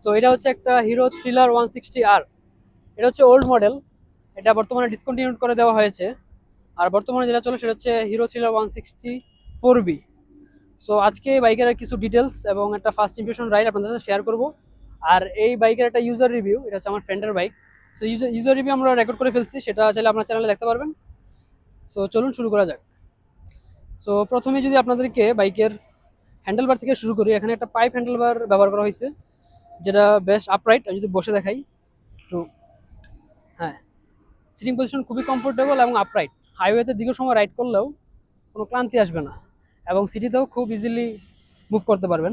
So এটা হচ্ছে একটা হিরো থ্রিলার 160R। এটা হচ্ছে ওল্ড মডেল, এটা বর্তমানে ডিসকন্টিনিউ করে দেওয়া হয়েছে। আর বর্তমানে যেটা চলে সেটা হচ্ছে হিরো থ্রিলার 164B। সো আজকে বাইকের কিছু ডিটেলস এবং একটা ফার্স্ট ইমপ্রেশন রাইড আপনাদের সাথে শেয়ার করব। আর এই বাইকের একটা ইউজার রিভিউ, এটা হচ্ছে আমার ফ্রেন্ডের বাইক। সো ইউজার রিভিউ আমরা রেকর্ড করে ফেলছি, সেটা চাইলে আপনার চ্যানেলে দেখতে পারবেন। সো চলুন শুরু করা যাক। সো প্রথমে যদি আপনাদেরকে বাইকের হ্যান্ডেলবার থেকে শুরু করি, এখানে একটা পাইপ হ্যান্ডেলবার ব্যবহার করা হয়েছে, যেটা বেশ আপরাইট। আমি যদি বসে দেখাই একটু, হ্যাঁ, সিটিং পজিশন খুবই কমফোর্টেবল এবং আপরাইট। হাইওয়েতে দীর্ঘ সময় রাইড করলেও কোনো ক্লান্তি আসবে না, এবং সিটিতেও খুব ইজিলি মুভ করতে পারবেন।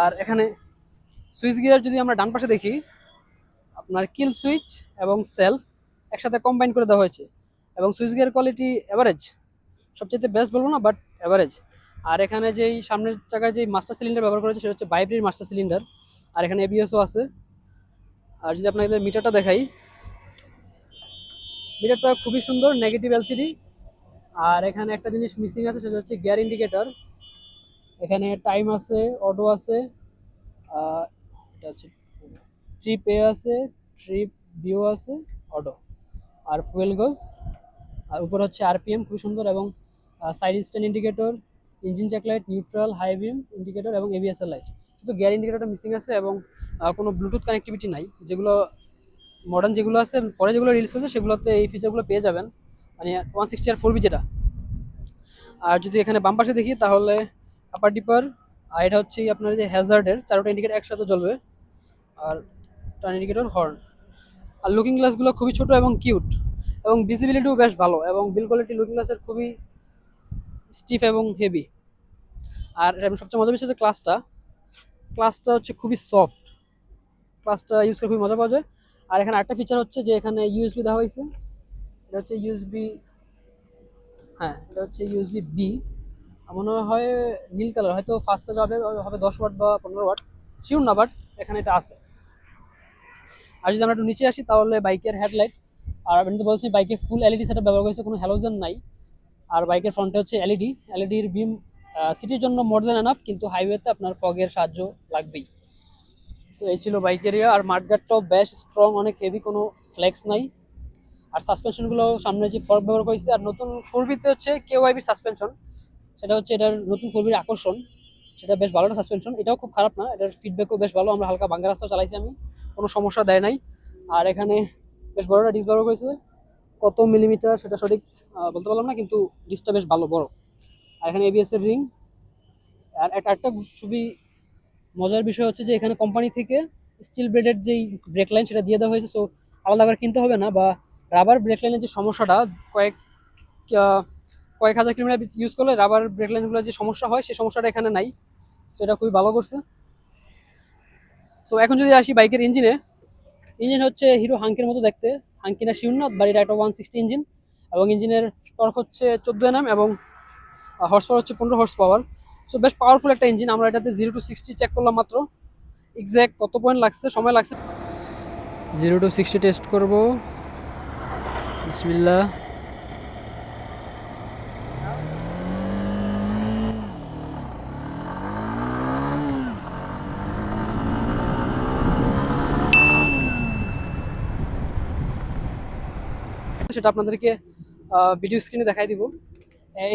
আর এখানে সুইচ গিয়ার যদি আমরা ডান পাশে দেখি, আপনার কিল সুইচ এবং সেলফ একসাথে কম্বাইন করে দেওয়া হয়েছে, এবং সুইচ গিয়ার কোয়ালিটি এভারেজ, সবচেয়ে বেস্ট বলবো না, বাট এভারেজ। আর এখানে যেই সামনের চাকায় যে মাস্টার সিলিন্ডার ব্যবহার করেছে সেটা হচ্ছে বাইব্রির মাস্টার সিলিন্ডার। আর এখানে এবিএসও আছে। আর যদি আপনাদের মিটারটা দেখাই, মিটারটা খুবই সুন্দর, নেগেটিভ এলসিডি। আর এখানে একটা জিনিস মিসিং আছে, সেটা হচ্ছে গিয়ার ইন্ডিকেটর। এখানে টাইম আছে, অটো আছে, এটা হচ্ছে ট্রিপ এ আছে, ট্রিপ বিও আছে, অটো, আর ফুয়েল গোজ। আর উপরে হচ্ছে আরপিএম, খুবই সুন্দর। এবং side stand indicator, engine check light, neutral, high beam indicator এবং এবিএসএল লাইট। শুধু গিয়ার ইন্ডিকেটরটা মিসিং আছে, এবং কোনো ব্লুটুথ কানেক্টিভিটি নাই। যেগুলো মডার্ন যেগুলো আছে, পরে যেগুলো রিলিজ করেছে সেগুলোতে এই ফিচারগুলো পেয়ে যাবেন, মানে 160R4B যেটা। আর যদি এখানে বাম পাশে দেখি, তাহলে আপার ডিপার, আর এটা হচ্ছে আপনার যে হ্যাজার্ডের চারোটা ইন্ডিকেটর একসাথে জ্বলবে। আর টার্ন ইন্ডিকেটর, হর্ন। আর লুকিং গ্লাসগুলো খুবই ছোট এবং কিউট, এবং ভিজিবিলিটিও বেশ ভালো, এবং বিল কোয়ালিটি লুকিং গ্লাসের খুবই স্টিফ এবং হেভি। আর সবচেয়ে মজার বিষয় হচ্ছে ক্লাসটা হচ্ছে খুবই সফট। ক্লাসটা ইউজ করে খুবই মজা পাওয়া যায়। আর এখানে আরেকটা ফিচার হচ্ছে যে এখানে ইউএসবি দেওয়া হয়েছে। এটা হচ্ছে ইউএসবি, হ্যাঁ, এটা হচ্ছে ইউএসবি বি। মনে হয় নীল কালার, হয়তো ফাস্টে যাবে হবে 10 ওয়াট বা 15 ওয়াট, শিওর না, বাট এখানে এটা আছে। আর যদি আমরা একটু নিচে আসি, তাহলে বাইকের হেডলাইট। আর আমি তো বলছি বাইকে ফুল এলইডি সেটআপ ব্যবহার করেছে, কোনো হ্যালোজেন নাই। আর বাইকের ফ্রন্টে হচ্ছে এলইডির বিম। সিটির জন্য মোর দেন এনাফ, কিন্তু হাইওয়েতে আপনার ফগের সাহায্য লাগবেই। সো এই ছিল বাইকের ইয়ে। আর মাঠগার্ডটাও বেশ স্ট্রং, অনেক হেভি, কোনো ফ্লেক্স নাই। আর সাসপেনশনগুলো সামনে যে ফর্ক ব্যবহার করেছে। আর নতুন ফোরবিতে হচ্ছে কেওয়াইবির সাসপেনশন, সেটা হচ্ছে এটার নতুন ফোরবির আকর্ষণ। সেটা বেশ ভালো একটা সাসপেনশন, এটাও খুব খারাপ না, এটার ফিডব্যাকও বেশ ভালো। আমরা হালকা বাঙ্গা রাস্তা চালাইছি, আমি কোনো সমস্যা দেয় নাই। আর এখানে বেশ বড় একটা ডিস্ক ব্যবহার করেছে, কত মিলিমিটার সেটা সঠিক বলতে পারলাম না, কিন্তু ডিস্কটা বেশ ভালো, বড়। আর এখানে এবিএস এর রিং। আর একটা খুবই মজার বিষয় হচ্ছে যে এখানে কোম্পানি থেকে স্টিল ব্লেডের যেই ব্রেক লাইন সেটা দিয়ে দেওয়া হয়েছে। সো আলাদা করে কিনতে হবে না। বা রাবার ব্রেক লাইনের যে সমস্যাটা, কয়েক আহ, কয়েক হাজার কিলোমিটার ইউজ করলে রাবার ব্রেক লাইনগুলো যে সমস্যা হয়, সেই সমস্যাটা এখানে নাই। সো এটা খুবই ভালো করছে। সো এখন যদি আসি বাইকের ইঞ্জিনে, ইঞ্জিন হচ্ছে হিরো হাঙ্কের মতো দেখতে। হাঙ্কি না শিউর না, বাট এটা একটা 160 ইঞ্জিন, এবং ইঞ্জিনের টর্ক হচ্ছে 14 Nm, এবং হর্স পাওয়ার হচ্ছে 15 হর্স পাওয়ার। সো বেশ পাওয়ারফুল একটা ইঞ্জিন। আমরা এটাতে 0 to 60 চেক করলাম মাত্র। এক্স্যাক্ট কত পয়েন্ট লাগছে, সময় লাগছে, 0 to 60 টেস্ট করব। বিসমিল্লাহ। সেটা আপনাদেরকে ভিডিও স্ক্রিনে দেখাই দিব।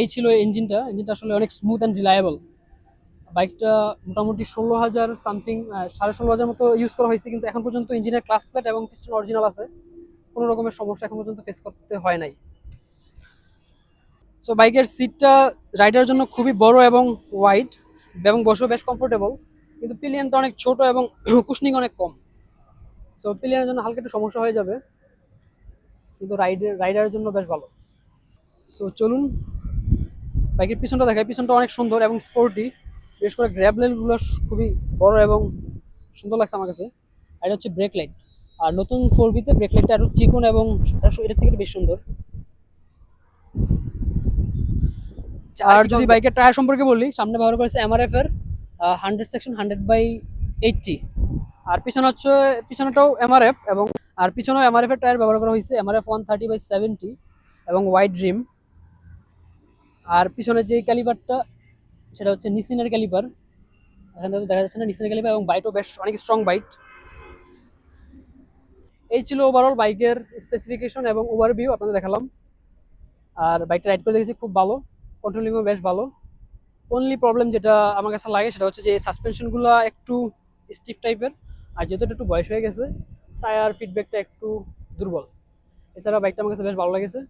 এই ছিল ইঞ্জিনটা আসলে অনেক স্মুথ অ্যান্ড রিলায়েবল। বাইকটা মোটামুটি 16,000 সামথিং, 16,500 মতো ইউজ করা হয়েছে, কিন্তু এখন পর্যন্ত ইঞ্জিনের ক্লাস প্লেট এবং পিস্টন অরিজিনাল আছে, কোনো রকমের সমস্যা এখন পর্যন্ত ফেস করতে হয় নাই। সো বাইকের সিটটা রাইডারের জন্য খুবই বড় এবং ওয়াইড, এবং বসেও বেশ কমফোর্টেবল, কিন্তু পিলিয়নটা অনেক ছোট এবং কুশনিং অনেক কম। সো পিলিয়নের জন্য হালকা একটু সমস্যা হয়ে যাবে, কিন্তু রাইডারের জন্য বেশ ভালো। সো চলুন বাইকের পিছনটা দেখায়। পিছনটা অনেক সুন্দর এবং স্পোর্টি, বিশেষ করে গ্র্যাব রেলগুলো খুবই বড় এবং সুন্দর লাগছে আমার কাছে। আর এটা হচ্ছে ব্রেক লাইট। আর নতুন 4B-তে ব্রেক লাইটটা আরো চিকন, এবং এটার থেকে একটু বেশ সুন্দর। আর যদি বাইকের টায়ার সম্পর্কে বলি, সামনে ব্যবহার করেছে এমআরএফ এর 100 সেকশন 100/80। আর পিছনেটাও এমআরএফ, এবং আর পিছনেও এমআরএফ এর টায়ার ব্যবহার করা হয়েছে, এমআরএফ 130/70, এবং ওয়াইড রিম। আর পিছনে যে ক্যালিপারটা, সেটা হচ্ছে নিসিনের ক্যালিপার, এখানে তো দেখা যাচ্ছে না নিচে ক্যালিপার, এবং বাইটও বেশ অনেক স্ট্রং বাইট। এই ছিল ওভারঅল বাইকের স্পেসিফিকেশন এবং ওভারভিউ আপনাদের দেখালাম। আর বাইকটা রাইড করে দেখেছি খুব ভালো, কন্ট্রোলিংও বেশ ভালো। অনলি প্রবলেম যেটা আমার কাছে লাগে সেটা হচ্ছে যে সাসপেনশনগুলো একটু স্টিফ টাইপের, আর যেহেতু এটা একটু বয়স হয়ে গেছে টায়ার ফিডব্যাকটা একটু দুর্বল। এছাড়া বাইকটা আমার কাছে বেশ ভালো লেগেছে।